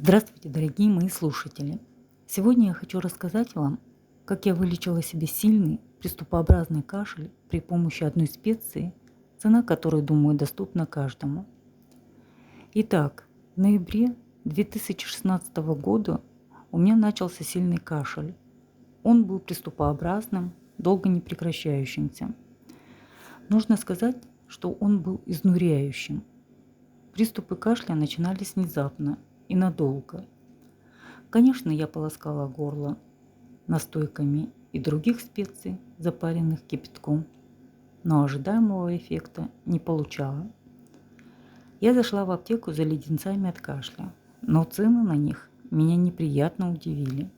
Здравствуйте, дорогие мои слушатели! Сегодня я хочу рассказать вам, как я вылечила себе сильный приступообразный кашель при помощи одной специи, цена которой, думаю, доступна каждому. Итак, в ноябре 2016 года у меня начался сильный кашель. Он был приступообразным, долго не прекращающимся. Нужно сказать, что он был изнуряющим. Приступы кашля начинались внезапно и надолго. Конечно, я полоскала горло настойками и других специй, запаренных кипятком, но ожидаемого эффекта не получала. Я зашла в аптеку за леденцами от кашля, но цены на них меня неприятно удивили.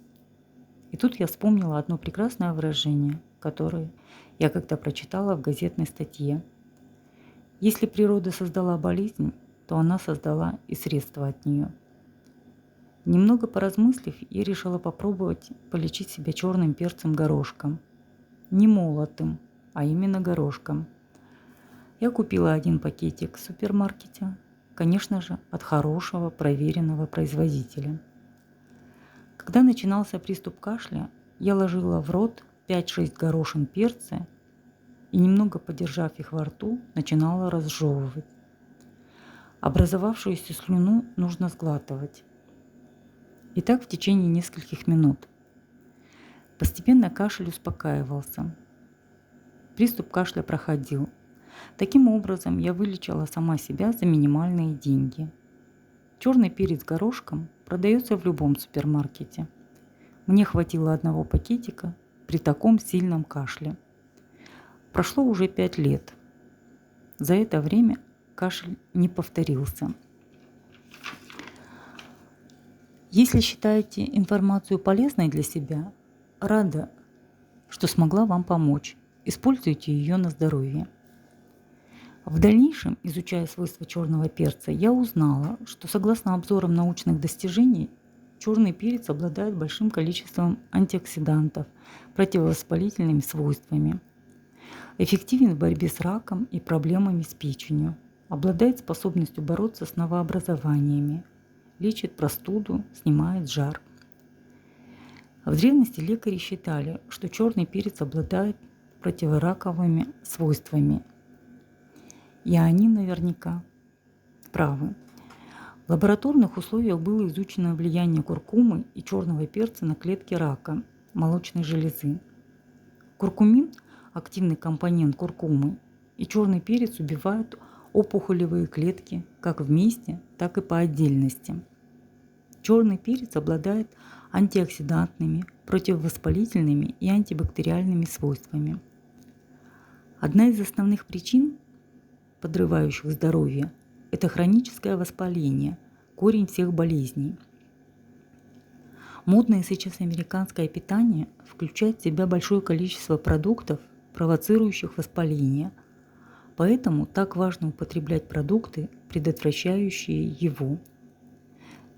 И тут я вспомнила одно прекрасное выражение, которое я когда прочитала в газетной статье. Если природа создала болезнь, то она создала и средства от нее. Немного поразмыслив, я решила попробовать полечить себя черным перцем-горошком. Не молотым, а именно горошком. Я купила один пакетик в супермаркете, конечно же, от хорошего, проверенного производителя. Когда начинался приступ кашля, я ложила в рот 5-6 горошин перца и, немного подержав их во рту, начинала разжевывать. Образовавшуюся слюну нужно сглатывать. И так в течение нескольких минут. Постепенно кашель успокаивался. Приступ кашля проходил. Таким образом, я вылечила сама себя за минимальные деньги. Черный перец горошком продается в любом супермаркете. Мне хватило одного пакетика при таком сильном кашле. Прошло уже 5 лет. За это время кашель не повторился. Если считаете информацию полезной для себя, рада, что смогла вам помочь. Используйте ее на здоровье. В дальнейшем, изучая свойства черного перца, я узнала, что согласно обзорам научных достижений, черный перец обладает большим количеством антиоксидантов, противовоспалительными свойствами, эффективен в борьбе с раком и проблемами с печенью, обладает способностью бороться с новообразованиями, лечит простуду, снимает жар. В древности лекари считали, что черный перец обладает противораковыми свойствами. И они наверняка правы. В лабораторных условиях было изучено влияние куркумы и черного перца на клетки рака молочной железы. Куркумин – активный компонент куркумы, и черный перец убивает опухолевые клетки как вместе, так и по отдельности. Черный перец обладает антиоксидантными, противовоспалительными и антибактериальными свойствами. Одна из основных причин, подрывающих здоровье, это хроническое воспаление, корень всех болезней. Модное сейчас американское питание включает в себя большое количество продуктов, провоцирующих воспаление. Поэтому так важно употреблять продукты, предотвращающие его.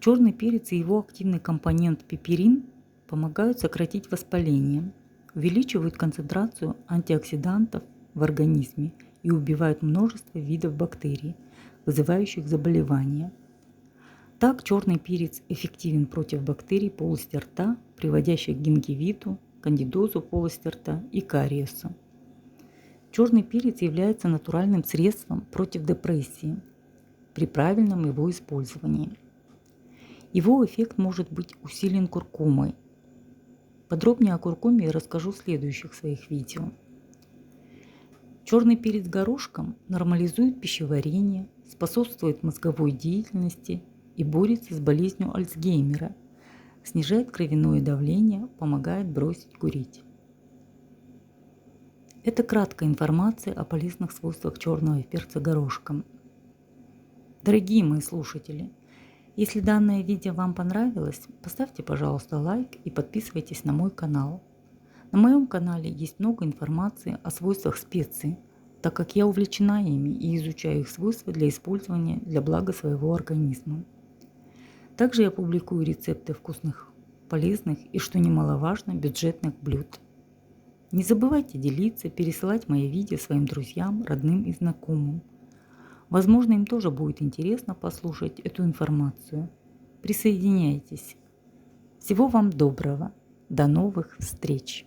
Черный перец и его активный компонент пеперин помогают сократить воспаление, увеличивают концентрацию антиоксидантов в организме и убивают множество видов бактерий, вызывающих заболевания. Так черный перец эффективен против бактерий полости рта, приводящих к гингивиту, кандидозу полости рта и кариесу. Черный перец является натуральным средством против депрессии при правильном его использовании. Его эффект может быть усилен куркумой. Подробнее о куркуме я расскажу в следующих своих видео. Черный перец горошком нормализует пищеварение, способствует мозговой деятельности и борется с болезнью Альцгеймера, снижает кровяное давление, помогает бросить курить. Это краткая информация о полезных свойствах черного перца горошком. Дорогие мои слушатели, если данное видео вам понравилось, поставьте, пожалуйста, лайк и подписывайтесь на мой канал. На моем канале есть много информации о свойствах специй, так как я увлечена ими и изучаю их свойства для использования для блага своего организма. Также я публикую рецепты вкусных, полезных и, что немаловажно, бюджетных блюд. Не забывайте делиться, пересылать мои видео своим друзьям, родным и знакомым. Возможно, им тоже будет интересно послушать эту информацию. присоединяйтесь. Всего вам доброго. До новых встреч!